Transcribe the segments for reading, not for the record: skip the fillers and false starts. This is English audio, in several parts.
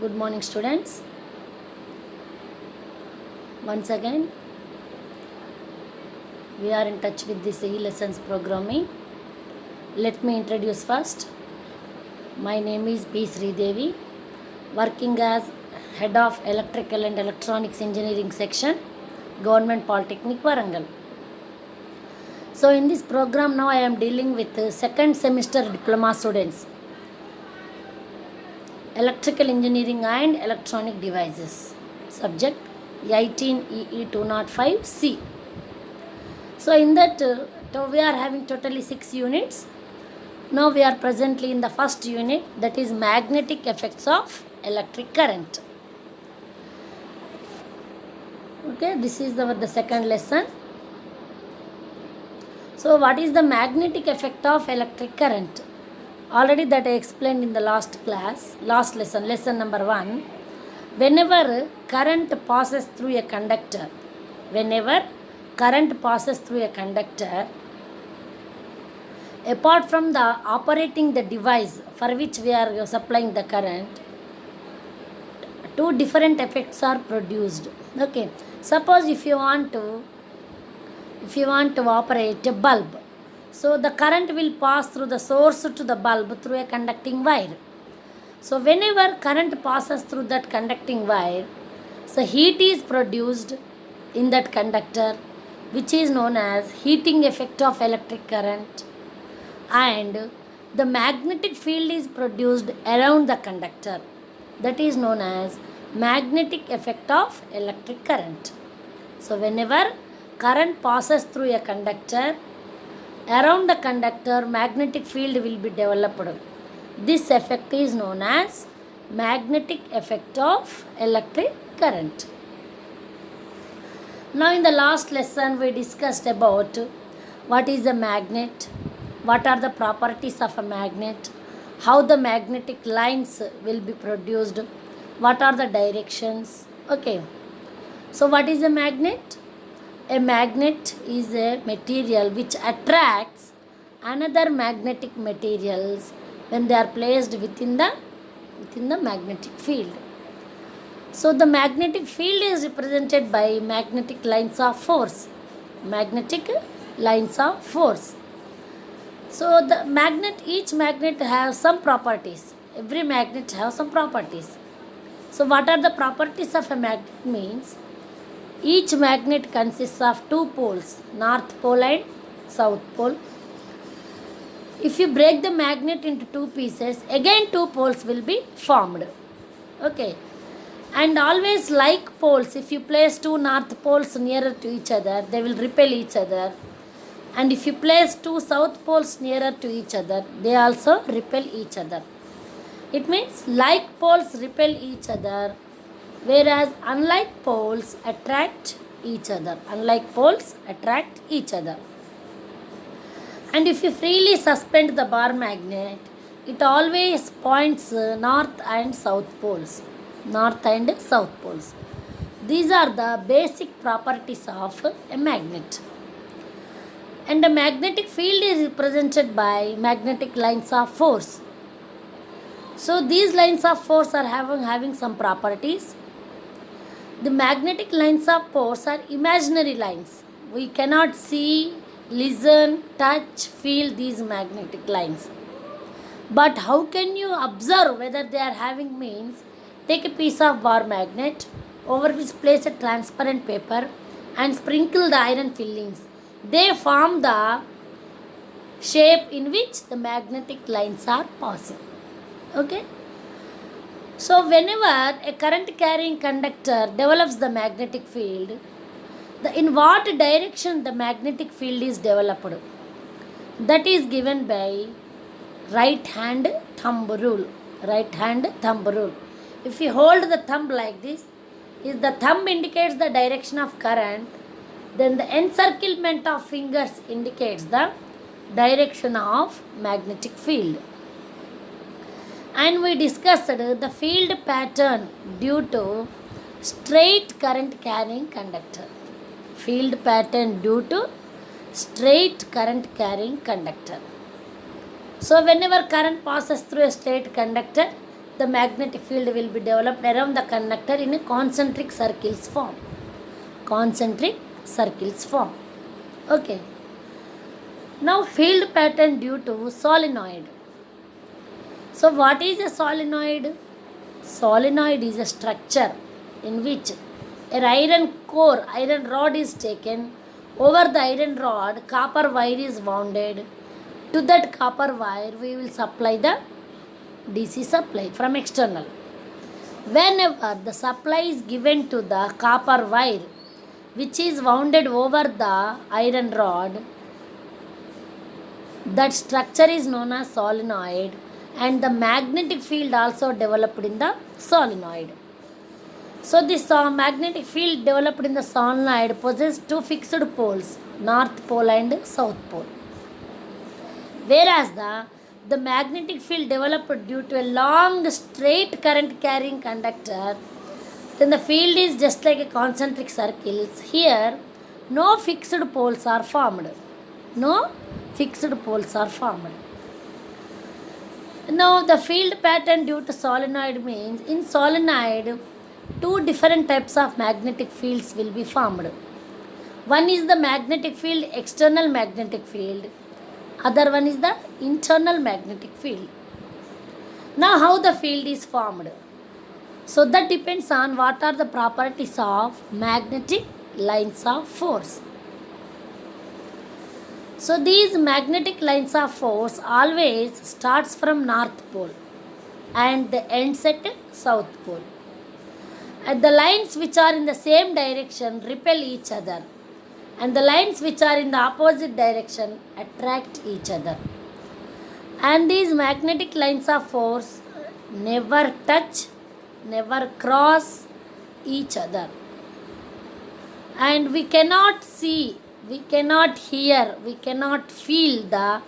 Good morning, students. Once again, we are in touch with this e-lessons programming. Let me introduce first. My name is B. Sridevi, working as Head of Electrical and Electronics Engineering Section, Government Polytechnic, Warangal. So in this program now I am dealing with second semester diploma students, Electrical Engineering and Electronic Devices, subject 18 EE 205C. So in that we are having totally 6 units. Now we are presently in the first unit, that is magnetic effects of electric current. Okay, this is the second lesson. So what is the magnetic effect of electric current? Already that I explained in the last lesson, lesson number 1. Whenever current passes through a conductor, apart from the operating the device for which we are supplying the current, two different effects are produced. Okay, suppose if you want to operate a bulb, so the current will pass through the source to the bulb through a conducting wire. So whenever current passes through that conducting wire, so heat is produced in that conductor, which is known as heating effect of electric current, and the magnetic field is produced around the conductor, that is known as magnetic effect of electric current. So whenever current passes through a conductor, around the conductor magnetic field will be developed. This effect is known as magnetic effect of electric current. Now in the last lesson we discussed about what is a magnet, what are the properties of a magnet, how the magnetic lines will be produced, what are the directions. Okay, so what is a magnet? A magnet is a material which attracts another magnetic materials when they are placed within the magnetic field. So the magnetic field is represented by magnetic lines of force. So each magnet has some properties. Every magnet has some properties. So what are the properties of a magnet means? Each magnet consists of two poles, north pole and south pole. If you break the magnet into two pieces, again two poles will be formed. Okay. And always like poles, if you place two north poles nearer to each other, they will repel each other. And if you place two south poles nearer to each other, they also repel each other. It means like poles repel each other, whereas unlike poles attract each other. And if you freely suspend the bar magnet, it always points north and south poles. These are the basic properties of a magnet. And the magnetic field is represented by magnetic lines of force. So these lines of force are having some properties. The magnetic lines of force are imaginary lines. We cannot see, listen, touch, feel these magnetic lines. But how can you observe whether they are having means? Take a piece of bar magnet over which place a transparent paper and sprinkle the iron fillings. They form the shape in which the magnetic lines are passing. Okay. So whenever a current carrying conductor develops the magnetic field, in what direction the magnetic field is developed, that is given by right hand thumb rule. If you hold the thumb like this, if the thumb indicates the direction of current, then the encirclement of fingers indicates the direction of magnetic field. And we discussed the field pattern due to straight current carrying conductor. So whenever current passes through a straight conductor, the magnetic field will be developed around the conductor in a concentric circles form. Concentric circles form. Okay. Now field pattern due to solenoid. So what is a solenoid? Solenoid is a structure in which an iron core, iron rod is taken. Over the iron rod, copper wire is wounded. To that copper wire, we will supply the DC supply from external. Whenever the supply is given to the copper wire, which is wounded over the iron rod, that structure is known as solenoid, and the magnetic field also developed in the solenoid. So this magnetic field developed in the solenoid possesses two fixed poles, north pole and south pole. Whereas the magnetic field developed due to a long straight current carrying conductor, then the field is just like a concentric circles. Here no fixed poles are formed. No fixed poles are formed. Now the field pattern due to solenoid means in solenoid two different types of magnetic fields will be formed. One is the magnetic field, external magnetic field. Other one is the internal magnetic field. Now how the field is formed? So that depends on what are the properties of magnetic lines of force. So these magnetic lines of force always starts from north pole and the ends at south pole. And the lines which are in the same direction repel each other, and the lines which are in the opposite direction attract each other. And these magnetic lines of force never touch, never cross each other. And we cannot see, we cannot hear, we cannot feel the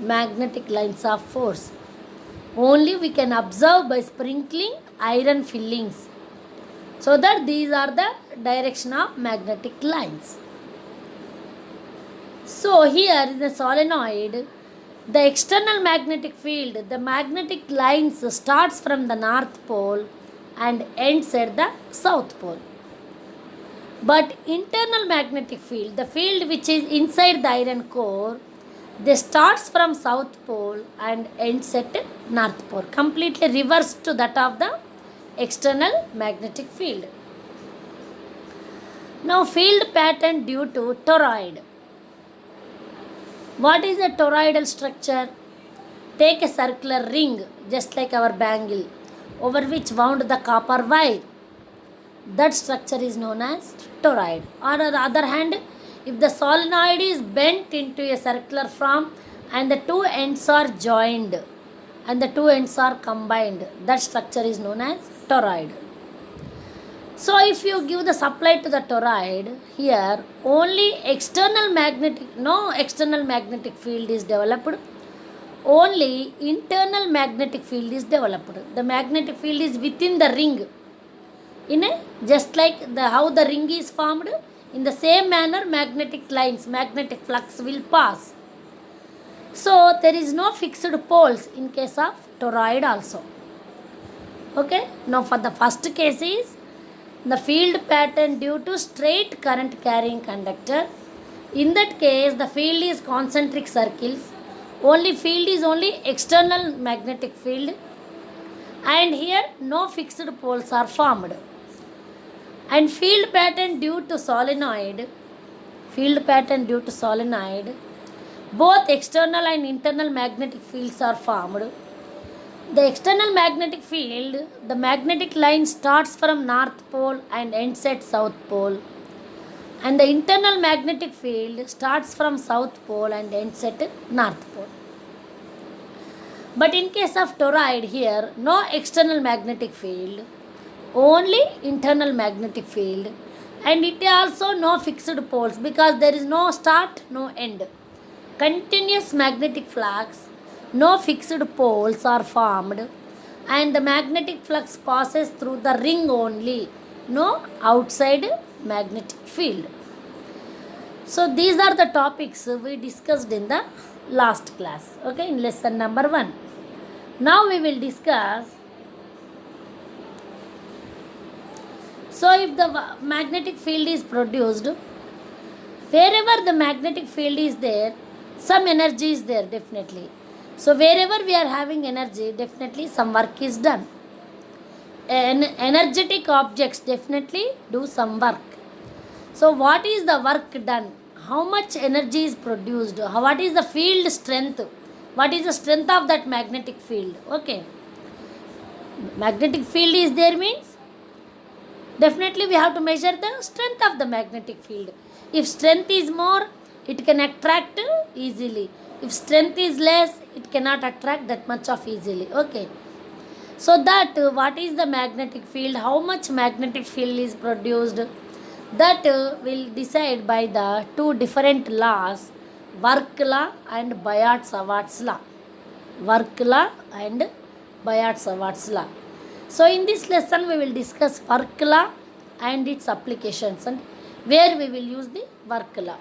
magnetic lines of force. Only we can observe by sprinkling iron fillings. So that these are the direction of magnetic lines. So here in the solenoid, the external magnetic field, the magnetic lines starts from the north pole and ends at the south pole. But internal magnetic field, the field which is inside the iron core, they starts from south pole and ends at north pole, completely reverse to that of the external magnetic field. Now field pattern due to toroid. What is a toroidal structure? Take a circular ring just like our bangle over which wound the copper wire. That structure is known as toroid. Or on the other hand, if the solenoid is bent into a circular form and the two ends are joined and the two ends are combined, that structure is known as toroid. So if you give the supply to the toroid, here only no external magnetic field is developed, only internal magnetic field is developed. The magnetic field is within the ring. Just like how the ring is formed, in the same manner magnetic lines, magnetic flux will pass. So there is no fixed poles in case of toroid also. Okay, now for the first case is the field pattern due to straight current carrying conductor. In that case, the field is concentric circles. Only field is only external magnetic field, and here no fixed poles are formed. And field pattern due to solenoid, both external and internal magnetic fields are formed. The external magnetic field, the magnetic line starts from north pole and ends at south pole. And the internal magnetic field starts from south pole and ends at north pole. But in case of toroid, here no external magnetic field, only internal magnetic field, and it also no fixed poles because there is no start, no end. Continuous magnetic flux, no fixed poles are formed, and the magnetic flux passes through the ring only, no outside magnetic field. So these are the topics we discussed in the last class, okay, in lesson number 1. Now we will discuss So if the magnetic field is produced, wherever the magnetic field is there, some energy is there definitely. So wherever we are having energy, definitely some work is done. Energetic objects definitely do some work. So what is the work done? How much energy is produced? What is the field strength? What is the strength of that magnetic field? Okay, magnetic field is there means definitely we have to measure the strength of the magnetic field. If strength is more, it can attract easily. If strength is less, it cannot attract that much of easily. Okay, so that what is the magnetic field, how much magnetic field is produced, that will decide by the two different laws, work law and Biot-Savart's law. Work law and Biot-Savart's law. So in this lesson we will discuss work law and its applications, and where we will use the work law.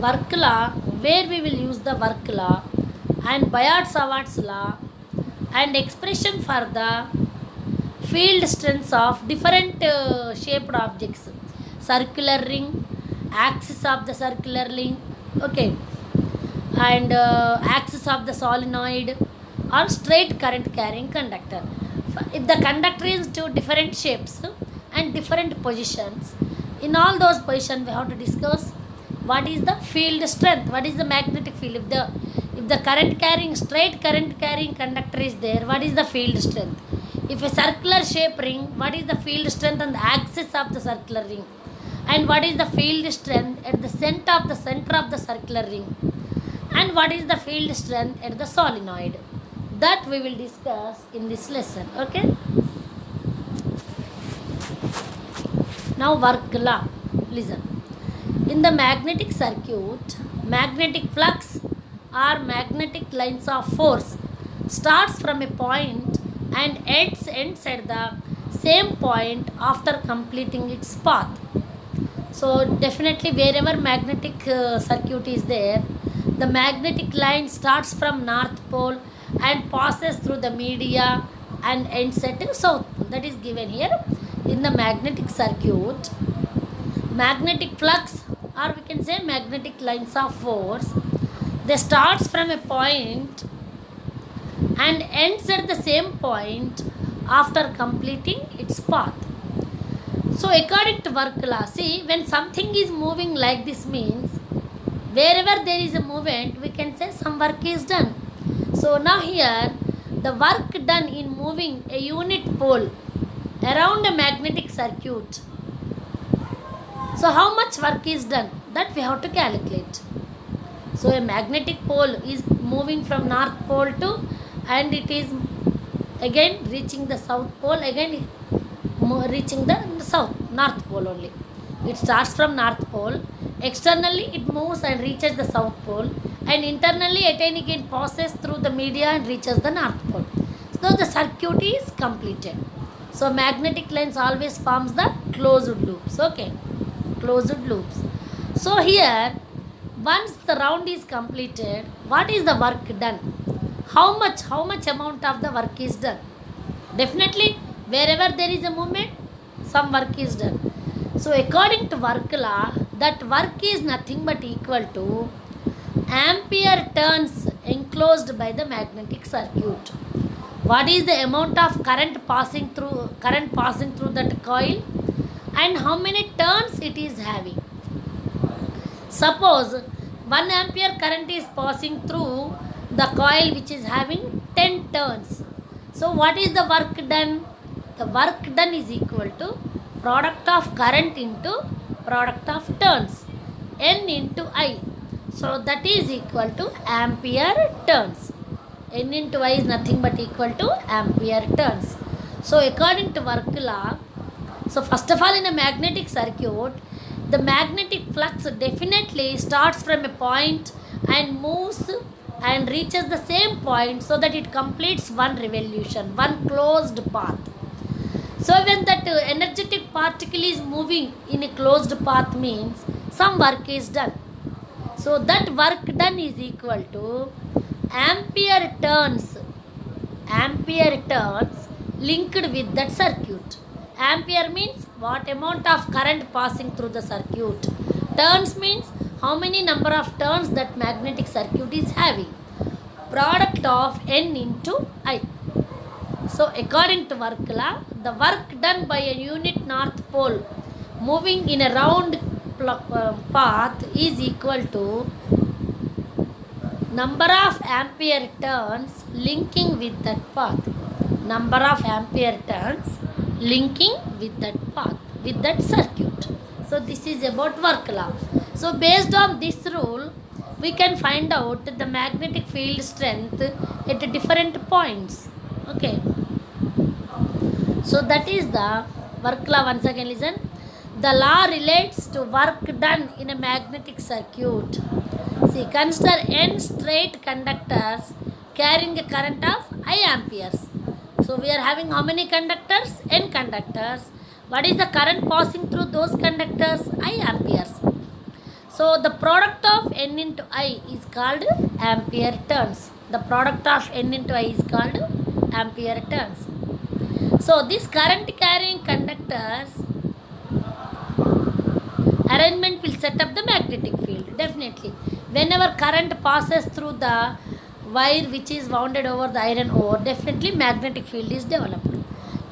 Work law, where we will use the work law and Biot-Savart's law and expression for the field strengths of different shaped objects, circular ring, axis of the circular ring, okay, and axis of the solenoid or straight current carrying conductor. If the conductor is two different shapes and different positions, in all those positions we have to discuss what is the field strength, what is the magnetic field. If the current carrying, straight current carrying conductor is there, what is the field strength? If a circular shape ring, what is the field strength on the axis of the circular ring, and what is the field strength at the center of the circular ring, and what is the field strength at the solenoid, that we will discuss in this lesson. Okay, now work law. Listen, in the magnetic circuit, magnetic flux or magnetic lines of force starts from a point and ends at the same point after completing its path. So definitely wherever magnetic circuit is there, the magnetic line starts from north pole and passes through the media and ends at south pole. That is given here. In the magnetic circuit, magnetic flux, or we can say magnetic lines of force, they starts from a point and ends at the same point after completing its path. So according to work law, see, when something is moving like this means wherever there is a movement, we can say some work is done. So now here the work done in moving a unit pole around a magnetic circuit, so how much work is done, that we have to calculate. So a magnetic pole is moving from north pole to, and it is again reaching the south pole, again reaching the north pole only. It starts from north pole, externally it moves and reaches the south pole, and internally again passes through the media and reaches the north pole. So the circuit is completed. So magnetic lines always forms the closed loops. Okay, closed loops. So here, once the round is completed, what is the work done? How much amount of the work is done? Definitely wherever there is a movement, some work is done. So according to work law, that work is nothing but equal to ampere turns enclosed by the magnetic circuit. What is the amount of current passing through that coil, and how many turns it is having? Suppose 1 ampere current is passing through the coil which is having 10 turns. So what is the work done? The work done is equal to product of current into product of turns, N into I. So that is equal to ampere turns. N into I is nothing but equal to ampere turns. So according to work law, so first of all, in a magnetic circuit, the magnetic flux definitely starts from a point and moves and reaches the same point, so that it completes one revolution, one closed path. So when that energetic particle is moving in a closed path means some work is done. So that work done is equal to ampere turns linked with that circuit. Ampere means what amount of current passing through the circuit. Turns means how many number of turns that magnetic circuit is having. Product of N into I. So according to work law, the work done by a unit north pole moving in a round path is equal to number of ampere turns linking with that path. Number of ampere turns linking with that path, with that circuit. So this is about work law. So based on this rule, we can find out the magnetic field strength at different points. Okay. So that is the work law. Once again listen. The law relates to work done in a magnetic circuit. See, consider n straight conductors carrying a current of I amperes. So we are having how many conductors? N conductors. What is the current passing through those conductors? I amperes. So the product of N into I is called ampere turns. The product of N into I is called ampere turns. So this current carrying conductors arrangement will set up the magnetic field. Definitely. Whenever current passes through the wire which is wounded over the iron ore, definitely magnetic field is developed.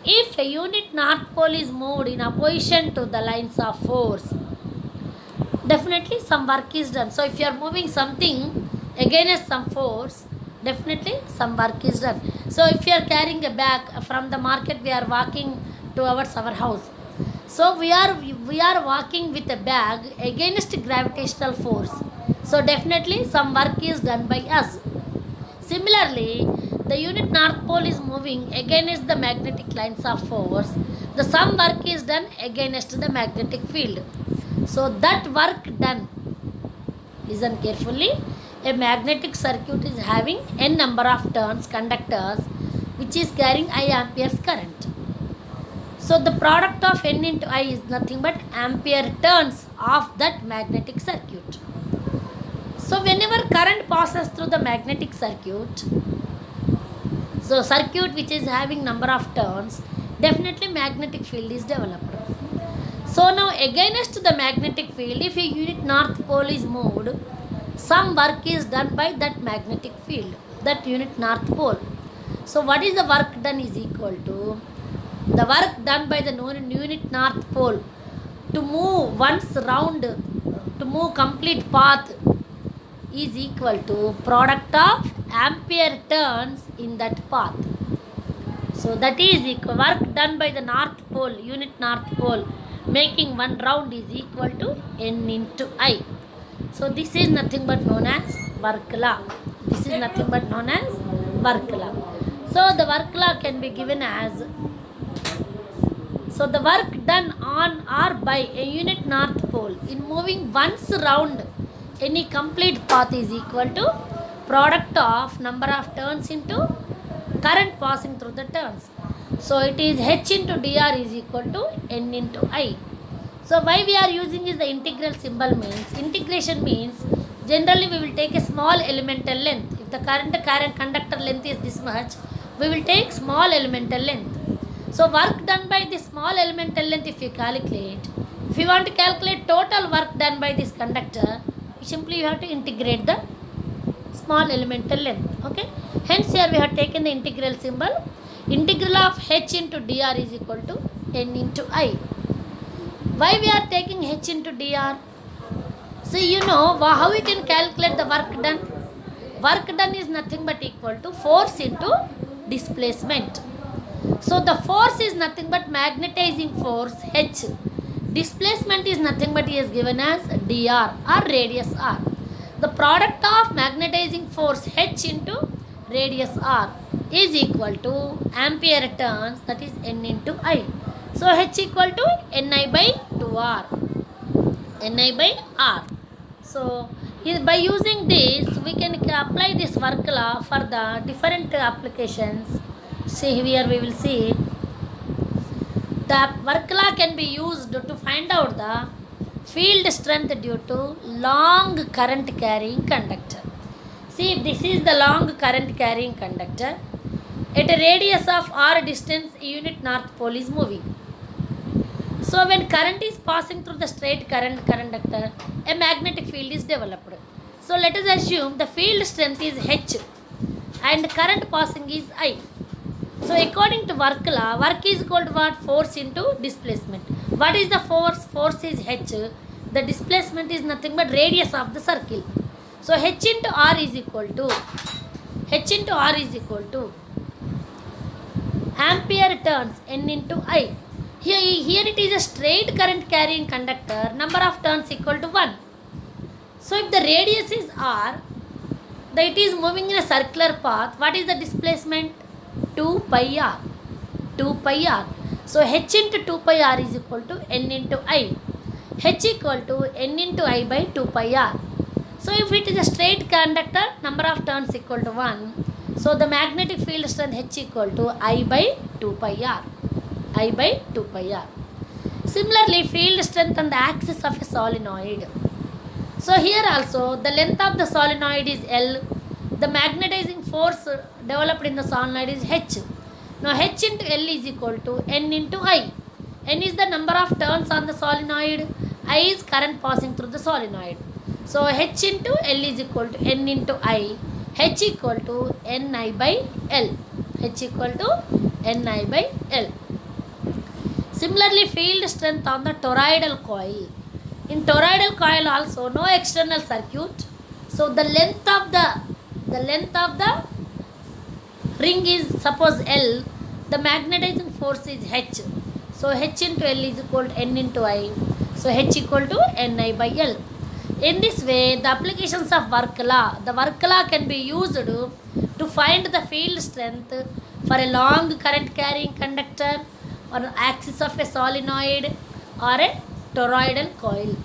If a unit north pole is moved in opposition to the lines of force, definitely some work is done. So if you are moving something against some force, definitely some work is done. So if you are carrying a bag from the market, we are walking towards our house. So we are walking with a bag against gravitational force. So definitely some work is done by us. Similarly, the unit north pole is moving against the magnetic lines of force. The some work is done against the magnetic field. So that work done, listen carefully, a magnetic circuit is having n number of turns, conductors, which is carrying I amperes current. So the product of N into I is nothing but ampere turns of that magnetic circuit. So whenever current passes through the magnetic circuit, so circuit which is having number of turns, definitely magnetic field is developed. So now against the magnetic field, if a unit north pole is moved, some work is done by that magnetic field, that unit north pole. So what is the work done is equal to the work done by the unit north pole to move once round, to move complete path, is equal to product of ampere turns in that path. So that is equal, work done by the north pole, unit north pole, making one round is equal to N into I. So this is nothing but known as work law. This is nothing but known as work law. So the work law can be given as, so the work done on or by a unit north pole in moving once round any complete path is equal to product of number of turns into current passing through the turns. So it is H into dr is equal to N into I. So why we are using is the integral symbol means, integration means generally we will take a small elemental length. If the current conductor length is this much, we will take small elemental length. So work done by this small elemental length, if you calculate, if you want to calculate total work done by this conductor, simply you have to integrate the small elemental length. Okay. Hence here we have taken the integral symbol. Integral of H into dr is equal to N into I. Why we are taking H into dr? So you know how we can calculate the work done. Work done is nothing but equal to force into displacement. So the force is nothing but magnetizing force H. Displacement is nothing but is given as dr or radius r. The product of magnetizing force H into radius r is equal to ampere turns, that is N into I. So H equal to Ni by 2r. Ni by r. So by using this we can apply this work law for the different applications. See here we will see The work law can be used to find out the field strength due to long current carrying conductor. See, if this is the long current carrying conductor, at a radius of r distance, unit north pole is moving. So when current is passing through the straight current conductor, a magnetic field is developed. So let us assume the field strength is H and current passing is I. So according to work law, work is equal to what? Force into displacement. What is the force? Force is H. The displacement is nothing but radius of the circle. So H into R is equal to ampere turns N into I. Here it is a straight current carrying conductor. Number of turns equal to 1. So if the radius is R, it is moving in a circular path. What is the displacement? 2 pi r. 2 pi r. So H into 2 pi r is equal to N into I. H equal to N into I by 2 pi r. So if it is a straight conductor, number of turns equal to 1. So the magnetic field strength H equal to I by 2 pi r. I by 2 pi r. Similarly, field strength on the axis of a solenoid. So here also the length of the solenoid is L. The magnetizing force developed in the solenoid is H. Now H into L is equal to N into I. N is the number of turns on the solenoid. I is current passing through the solenoid. So H into L is equal to N into I. H equal to Ni by L. H equal to Ni by L. Similarly, field strength on the toroidal coil. In toroidal coil also no external circuit. So the length of the ring is suppose L. The magnetizing force is H. So H into L is equal to N into I. So H equal to Ni by L. In this way, the applications of work law. The work law can be used to find the field strength for a long current carrying conductor or axis of a solenoid or a toroidal coil.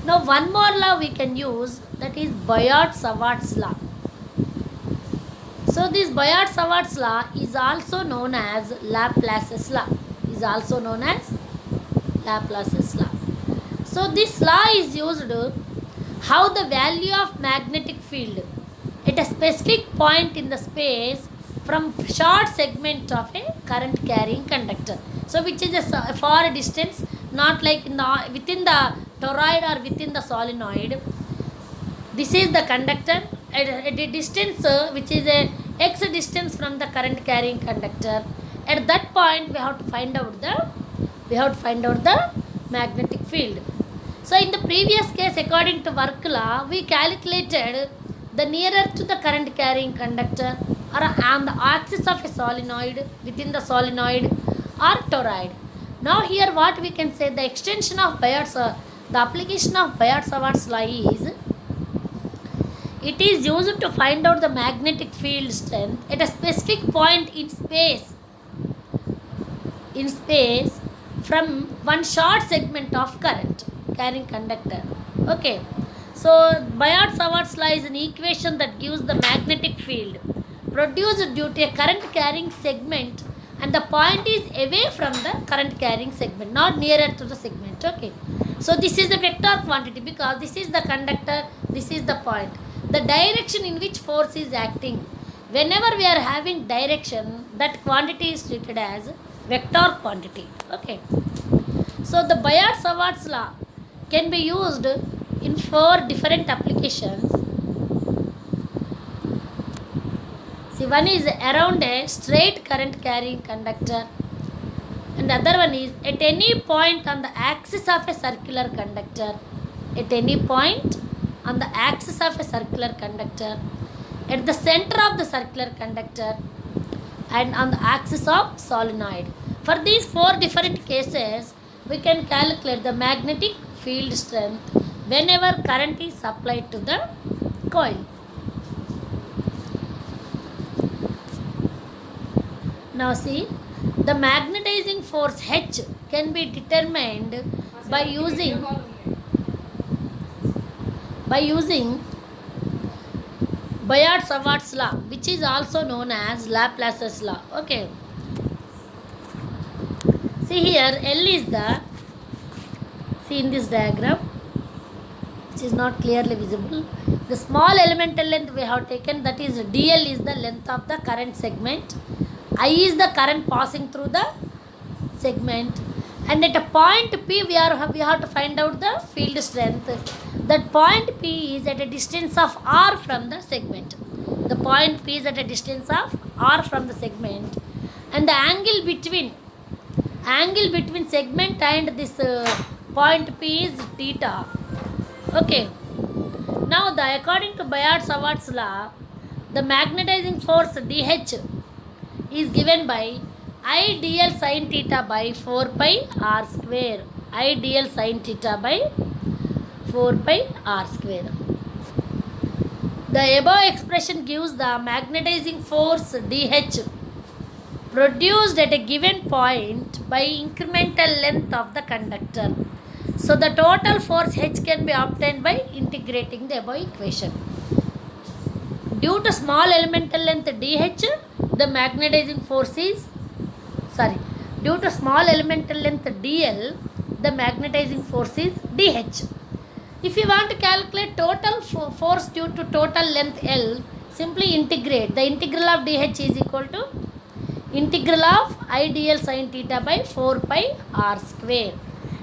Now one more law we can use, that is Biot-Savart's law. So this Biot-Savart's law is also known as Laplace's law. So this law is used how the value of magnetic field at a specific point in the space from short segment of a current carrying conductor. So which is a far distance, not like within the toroid or within the solenoid. This is the conductor at a distance which is a x distance from the current carrying conductor. At that point we have to find out the magnetic field. So in the previous case, according to work law, we calculated the nearer to the current carrying conductor or on the axis of a solenoid, within the solenoid or toroid. Now here what we can say, the extension of the application of Biot-Savart's law is, it is used to find out the magnetic field strength at a specific point in space from one short segment of current carrying conductor. Okay. So Biot-Savart's law is an equation that gives the magnetic field produced due to a current carrying segment, and the point is away from the current carrying segment, not nearer to the segment. Okay. So this is a vector quantity because this is the conductor, this is the point. The direction in which force is acting. Whenever we are having direction, that quantity is treated as vector quantity. Okay. So the Biot-Savart's law can be used in 4 different applications. See, one is around a straight current carrying conductor, and the other one is at any point on the axis of a circular conductor. At any point on the axis of a circular conductor, at the center of the circular conductor, and on the axis of solenoid. For these 4 different cases, we can calculate the magnetic field strength whenever current is supplied to the coil. Now see, the magnetizing force H can be determined by using Biot-Savart's law, which is also known as Laplace's law. Okay. See here, L is the, see in this diagram, which is not clearly visible, the small elemental length we have taken, that is dl is the length of the current segment, I is the current passing through the segment, and at a point P we have to find out the field strength. That point P is at a distance of r from the segment. The point P is at a distance of r from the segment, and the angle between segment and this point P is theta. Okay. Now according to Biot-Savart's law, the magnetizing force dH is given by I dl sin theta by 4 pi r square. I dl sin theta by 4 pi r square. The above expression gives the magnetizing force dH produced at a given point by incremental length of the conductor. So the total force H can be obtained by integrating the above equation. Due to small elemental length dH, the magnetizing force is, due to small elemental length dl, the magnetizing force is dH. If you want to calculate total force due to total length L, simply integrate. The integral of dH is equal to integral of I dl sin theta by 4 pi r square,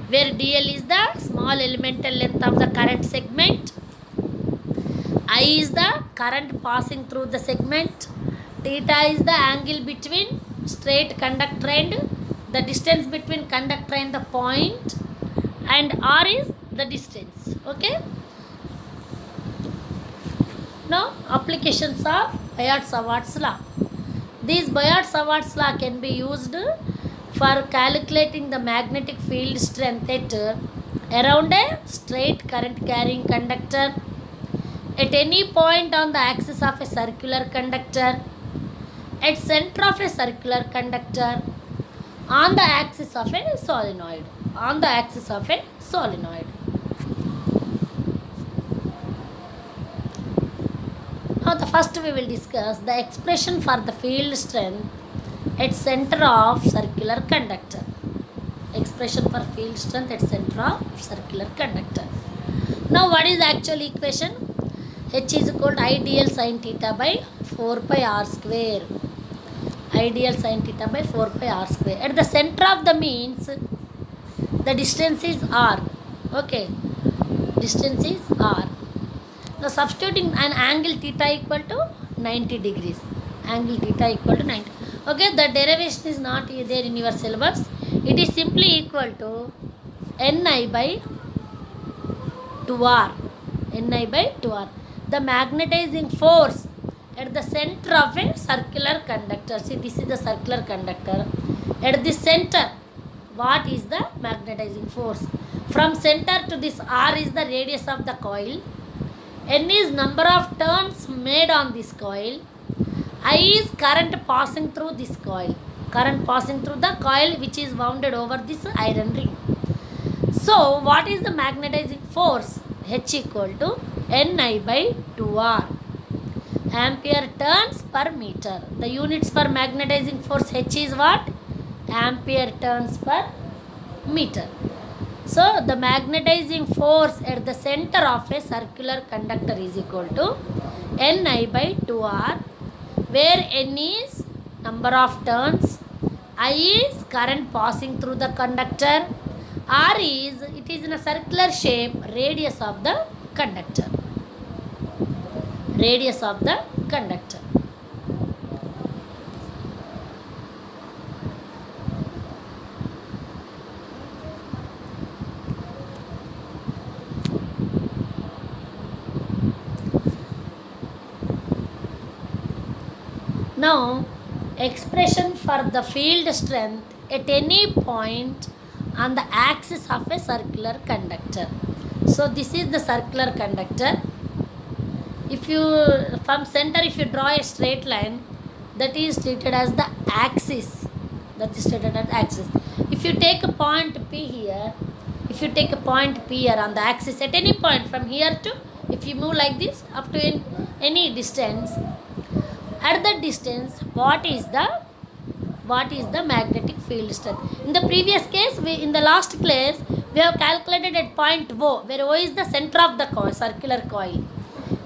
where dl is the small elemental length of the current segment, I is the current passing through the segment, theta is the angle between straight conductor and the distance between conductor and the point, and r is the distance. Okay. Now applications of Biot-Savart's law. This Biot-Savart's law can be used for calculating the magnetic field strength at around a straight current carrying conductor, at any point on the axis of a circular conductor, at center of a circular conductor, on the axis of a solenoid. Now the first we will discuss the expression for the field strength at center of circular conductor. Expression for field strength at center of circular conductor. Now what is the actual equation? H is equal to I dl sin theta by 4 pi r square. I dl sin theta by 4 pi r square. At the center of the means, the distance is r. Okay. Distance is r. Now substituting an angle theta equal to 90 degrees. Angle theta equal to 90. Okay, the derivation is not there in your syllabus. It is simply equal to Ni by 2r. Ni by 2r. The magnetizing force at the center of a circular conductor. See, this is the circular conductor. At the center, what is the magnetizing force? From center to this r is the radius of the coil. N is number of turns made on this coil. I is current passing through this coil. Current passing through the coil which is wounded over this iron ring. So, what is the magnetizing force? H equal to Ni by 2r. Ampere turns per meter. The units for magnetizing force H is what? Ampere turns per meter. So, the magnetizing force at the center of a circular conductor is equal to Ni by 2r, where N is number of turns, I is current passing through the conductor, R is, it is in a circular shape, radius of the conductor. Radius of the conductor. Now, expression for the field strength at any point on the axis of a circular conductor. So, this is the circular conductor. If you, from center, if you draw a straight line, that is treated as the axis. If you take a point P here, on the axis at any point from here to, if you move like this up to any distance, at that distance, what is what is the magnetic field strength. In the previous case, in the last class, we have calculated at point O, where O is the center of the coil, circular coil.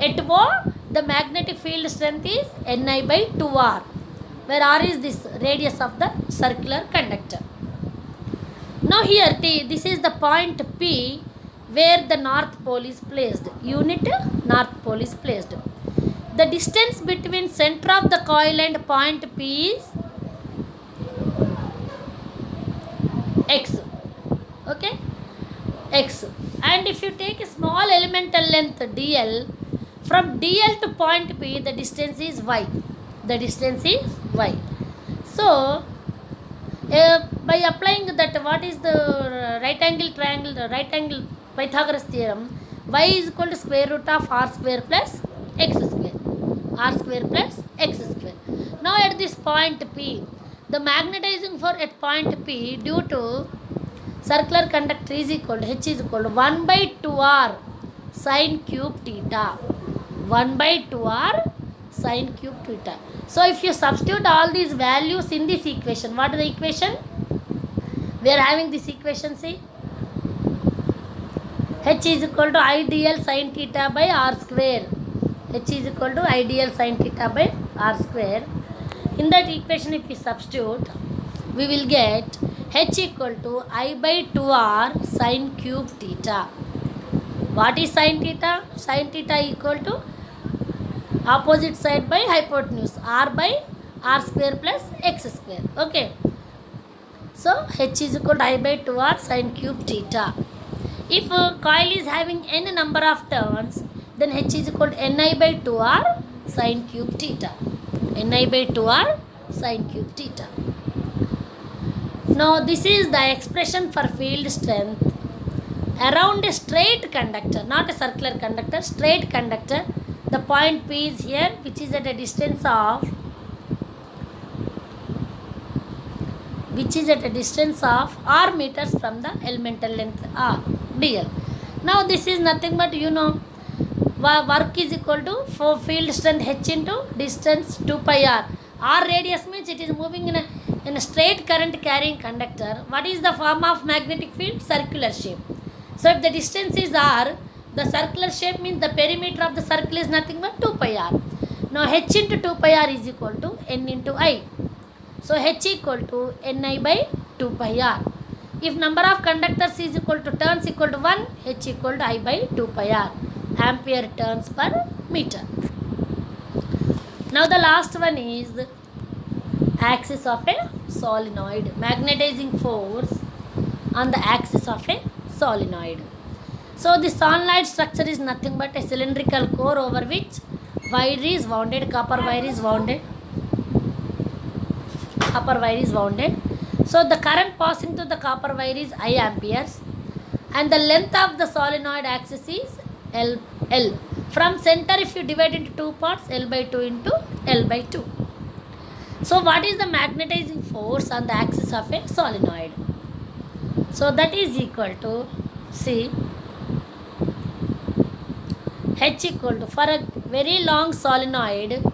At O, the magnetic field strength is Ni by 2R, where R is this radius of the circular conductor. Now here this is the point P, where the north pole is placed. Unit north pole is placed. The distance between center of the coil and point P is x. Okay, x. And if you take a small elemental length dl, from dl to point P, the distance is y. The distance is y. So by applying that, what is the right angle Pythagoras theorem, y is equal to square root of r square plus x square. R square plus x square. Now at this point P, the magnetizing force at point P due to circular conductor is equal to H is equal to 1 by 2r sine cube theta. 1 by 2r sine cube theta. So if you substitute all these values in this equation, what is the equation? We are having this equation, see. H is equal to ideal sine theta by r square. H is equal to ideal sine theta by r square. In that equation, if we substitute, we will get H equal to I by 2r sine cube theta. What is sine theta? Sine theta equal to opposite side by hypotenuse, r by r square plus x square. Okay. So H is equal to I by 2r sine cube theta. If a coil is having n number of turns, then H is equal to Ni by 2r sine cube theta. Ni by 2r sine cube theta. Now this is the expression for field strength around a straight conductor, not a circular conductor, straight conductor. The point P is here, which is at a distance of r meters from the elemental length r dl. Now this is nothing but, work is equal to for field strength H into distance 2 pi r. R radius means it is moving in a straight current carrying conductor. What is the form of magnetic field? Circular shape. So if the distance is r, the circular shape means the perimeter of the circle is nothing but 2 pi r. Now H into 2 pi r is equal to N into I. So H equal to Ni by 2 pi r. If number of conductors is equal to turns equal to 1, H equal to I by 2 pi r. Ampere turns per meter. Now the last one is the axis of a solenoid. Magnetizing force on the axis of a solenoid. So the solenoid structure is nothing but a cylindrical core over which wire is wounded, copper wire is wounded. So the current passing through the copper wire is I amperes, and the length of the solenoid axis is L. From center, if you divide into two parts, L by 2 into L by 2. So what is the magnetizing force on the axis of a solenoid? So that is equal to, see, H equal to, for a very long solenoid,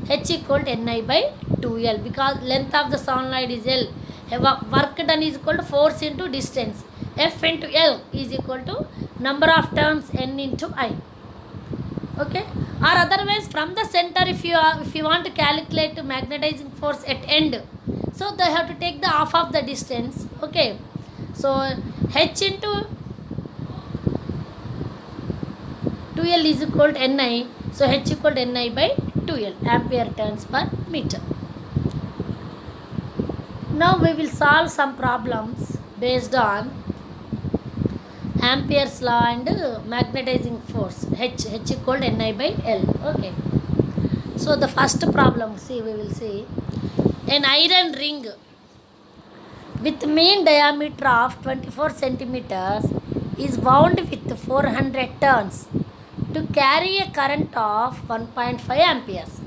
H equal to Ni by 2L, because length of the solenoid is L. Work done is equal to force into distance. F into L is equal to number of turns N into I. Okay, or otherwise from the center, if you want to calculate the magnetizing force at end, so they have to take the half of the distance. Okay, so H into 2L is equal to Ni, so H equal to Ni by 2L, ampere turns per meter. Now we will solve some problems based on Ampere's law and magnetizing force. H equal to Ni by L. Okay. So the first problem, we will see an iron ring with mean diameter of 24 centimeters is wound with 400 turns to carry a current of 1.5 amperes.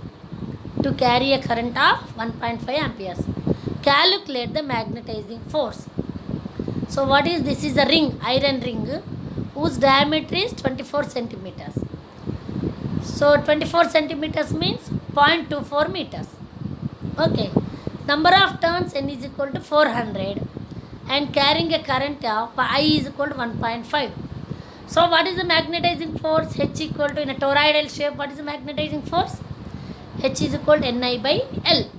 Calculate the magnetizing force. So what is this? Is a ring, iron ring, whose diameter is 24 centimeters. So 24 centimeters means 0.24 meters. Okay. Number of turns N is equal to 400 and carrying a current of I is equal to 1.5. So what is the magnetizing force? H equal to, in a toroidal shape, what is the magnetizing force? H is equal to Ni by L.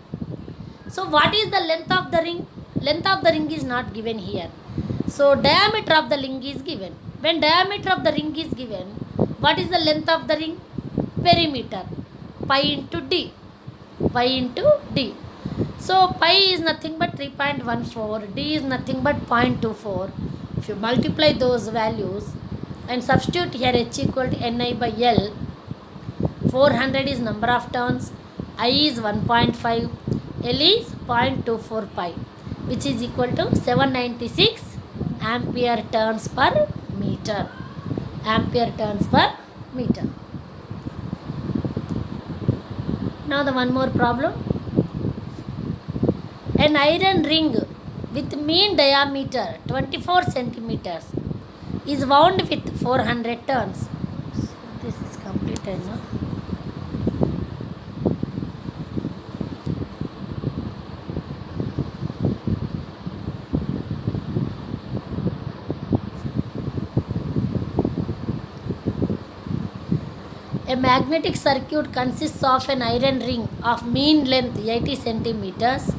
So what is the length of the ring? Length of the ring is not given here. So diameter of the ring is given. When diameter of the ring is given, what is the length of the ring? Perimeter. Pi into D. Pi into D. So pi is nothing but 3.14. D is nothing but 0.24. If you multiply those values and substitute here H equal to Ni by L, 400 is number of turns, I is 1.5, L is 0.24 pi, which is equal to 796 ampere turns per meter. Ampere turns per meter. Now the one more problem. An iron ring with mean diameter 24 centimeters is wound with 400 turns. So this is completed now. A magnetic circuit consists of an iron ring of mean length 80 centimeters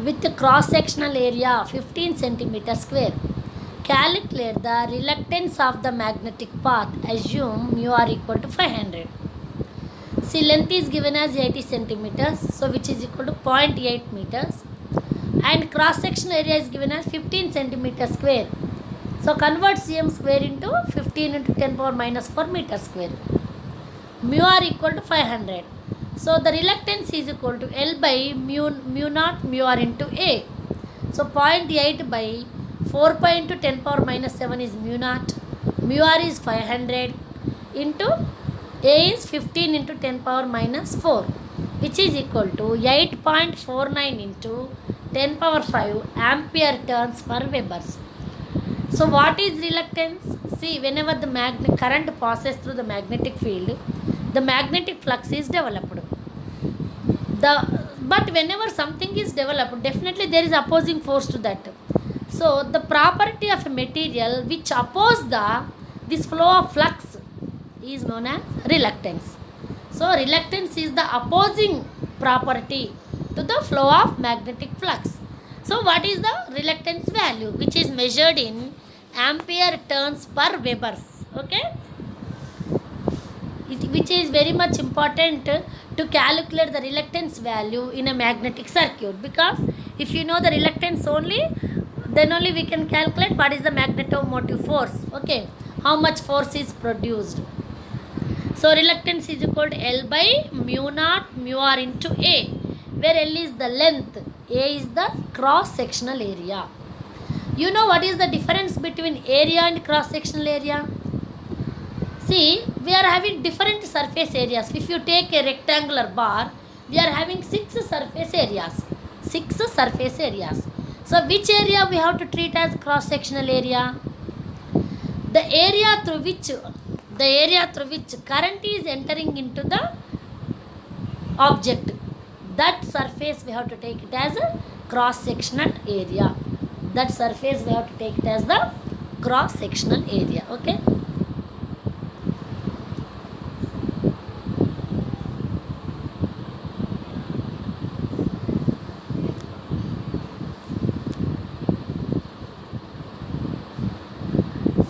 with a cross-sectional area 15 centimeters square. Calculate the reluctance of the magnetic path. Assume mu r equal to 500. See, length is given as 80 centimeters, so which is equal to 0.8 meters, and cross-sectional area is given as 15 centimeters square. So convert cm square into 15 into 10 power minus 4 meter square. Mu r equal to 500. So the reluctance is equal to L by mu naught mu r into A. So 0.8 by 4 pi into 10 power minus 7 is mu naught. Mu r is 500 into A is 15 into 10 power minus 4, which is equal to 8.49 into 10 power 5 ampere turns per Webers. So what is reluctance? See, whenever the current passes through the magnetic field, the magnetic flux is developed. But whenever something is developed, definitely there is opposing force to that. So the property of a material which opposes this flow of flux is known as reluctance. So reluctance is the opposing property to the flow of magnetic flux. So what is the reluctance value, which is measured in ampere turns per Webers? Okay, which is very much important to calculate the reluctance value in a magnetic circuit, because if you know the reluctance only, then only we can calculate what is the magnetomotive force. Okay, how much force is produced. So reluctance is equal to L by mu naught mu r into A, where L is the length, A is the cross sectional area. You know what is the difference between area and cross sectional area? See, we are having different surface areas. If you take a rectangular bar, we are having 6 surface areas. 6 surface areas. So which area we have to treat as cross sectional area? The area through which current is entering into the object. That surface we have to take it as a cross sectional area. That surface we have to take it as the cross sectional area. Okay.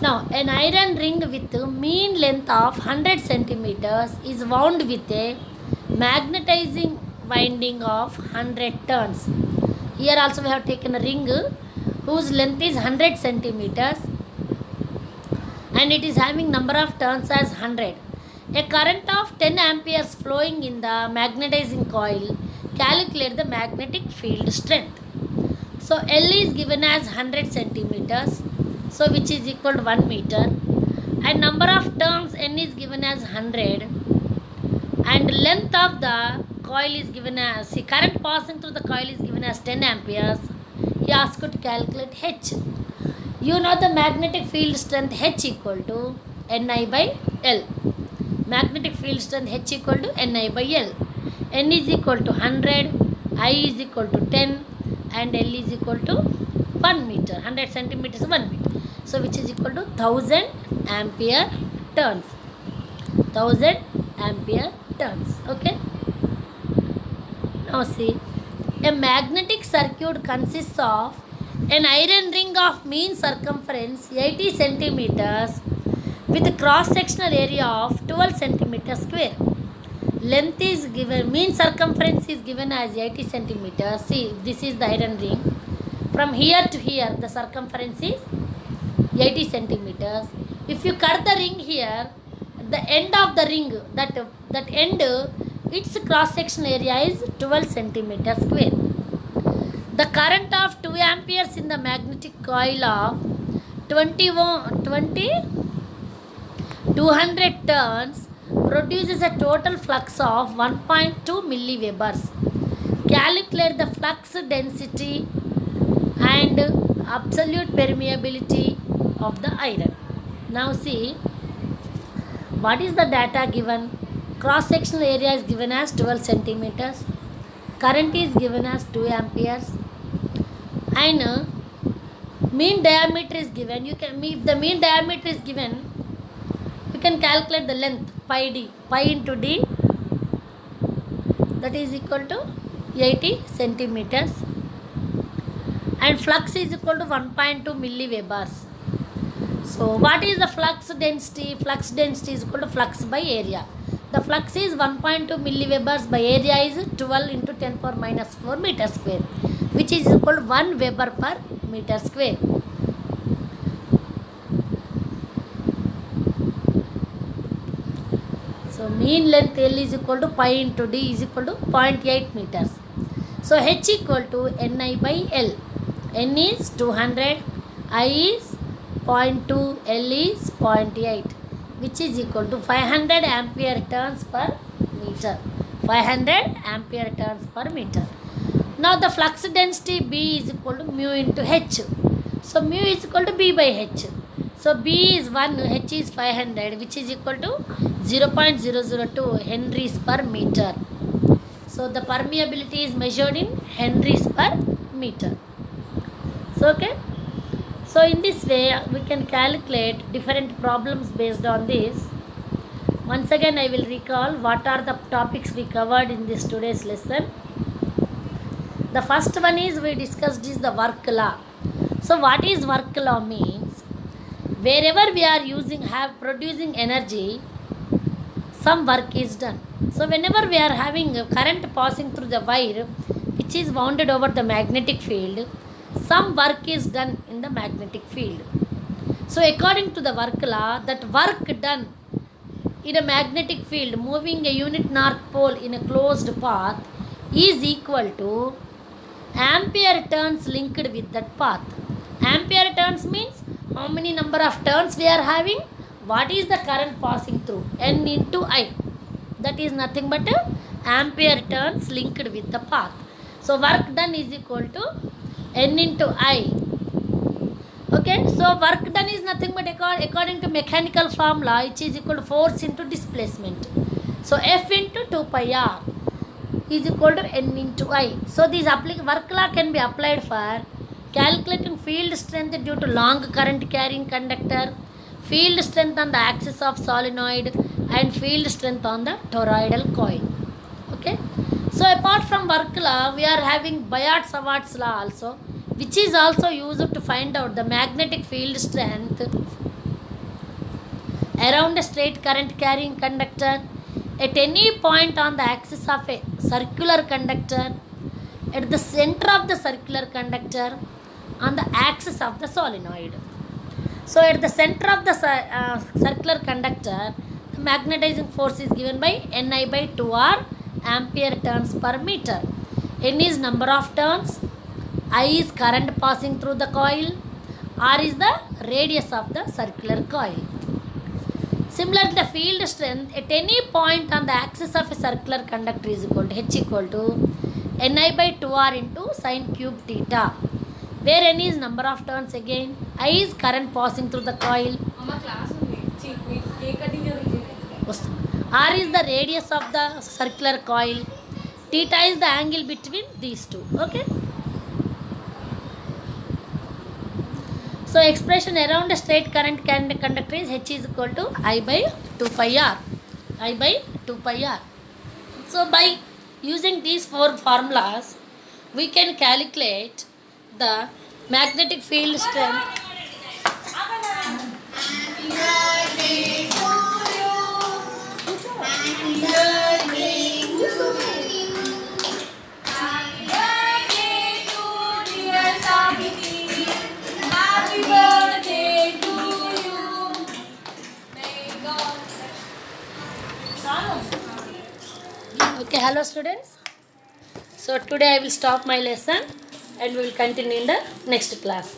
Now, an iron ring with mean length of 100 centimeters is wound with a magnetizing winding of 100 turns. Here also we have taken a ring whose length is 100 centimeters and it is having number of turns as 100. A current of 10 amperes flowing in the magnetizing coil. Calculate the magnetic field strength. So L is given as 100 centimeters, so which is equal to 1 meter, and number of turns N is given as 100, and length of the coil is given as, current passing through the coil is given as 10 amperes. He asked to calculate H. You know the magnetic field strength H equal to Ni by L. Magnetic field strength H equal to Ni by L. N is equal to 100 I is equal to 10 and L is equal to 1 meter. 100 centimeters 1 meter. So which is equal to 1000 ampere turns. 1000 ampere turns. Okay. Now see, a magnetic circuit consists of an iron ring of mean circumference 80 centimeters with a cross-sectional area of 12 centimeters square. Length is given, mean circumference is given as 80 centimeters. See, this is the iron ring. From here to here, the circumference is 80 centimeters. If you cut the ring here, the end of the ring, that end, its cross-sectional area is 12 centimeters square. The current of 2 amperes in the magnetic coil of 200 turns produces a total flux of 1.2 milliwebers. Calculate the flux density and absolute permeability of the iron. Now see, what is the data given? Cross-sectional area is given as 12 centimeters. Current is given as 2 amperes. And mean diameter is given. If the mean diameter is given, we can calculate the length, pi d, pi into d, that is equal to 80 centimeters. And flux is equal to 1.2 milliwebers. So what is the flux density? Flux density is equal to flux by area. The flux is 1.2 milliwebers by area is 12 into 10 power minus 4 meter square, which is equal to 1 Weber per meter square. So mean length L is equal to pi into d is equal to 0.8 meters. So H equal to Ni by L. N is 200, I is 0.2, L is 0.8, which is equal to 500 ampere turns per meter. 500 ampere turns per meter. Now the flux density B is equal to mu into H. So mu is equal to B by H. So B is 1, H is 500, which is equal to 0.002 henries per meter. So the permeability is measured in henries per meter. So okay. So in this way we can calculate different problems based on this. Once again I will recall what are the topics we covered in this today's lesson. The first one is we discussed is the work law. So what is work law means? Wherever we are producing energy, some work is done. So whenever we are having a current passing through the wire which is wounded over the magnetic field, some work is done in the magnetic field. So according to the work law, that work done in a magnetic field moving a unit north pole in a closed path is equal to ampere turns linked with that path. Ampere turns means how many number of turns we are having, what is the current passing through, N into I. That is nothing but ampere turns linked with the path. So work done is equal to N into I. Okay, so work done is nothing but according to mechanical formula, which is equal to force into displacement. So F into 2 pi R is equal to N into I. So this work law can be applied for calculating field strength due to long current carrying conductor, field strength on the axis of solenoid, and field strength on the toroidal coil. Okay. So apart from work law, we are having Biot-Savart's law also, which is also used to find out the magnetic field strength around a straight current carrying conductor at any point on the axis of a circular conductor, at the center of the circular conductor, on the axis of the solenoid. So at the center of the circular conductor, the magnetizing force is given by Ni by 2R ampere turns per meter. N is number of turns, I is current passing through the coil, R is the radius of the circular coil. Similarly, the field strength at any point on the axis of a circular conductor is equal to H equal to Ni by 2R into sine cube theta, where N is number of turns again, I is current passing through the coil, R is the radius of the circular coil, Theta is the angle between these two. Okay. So expression around a straight current conductor is H is equal to I by 2 pi r. I by 2 pi r. So by using these four formulas, we can calculate the magnetic field strength. Okay, hello students. So today I will stop my lesson and we will continue in the next class.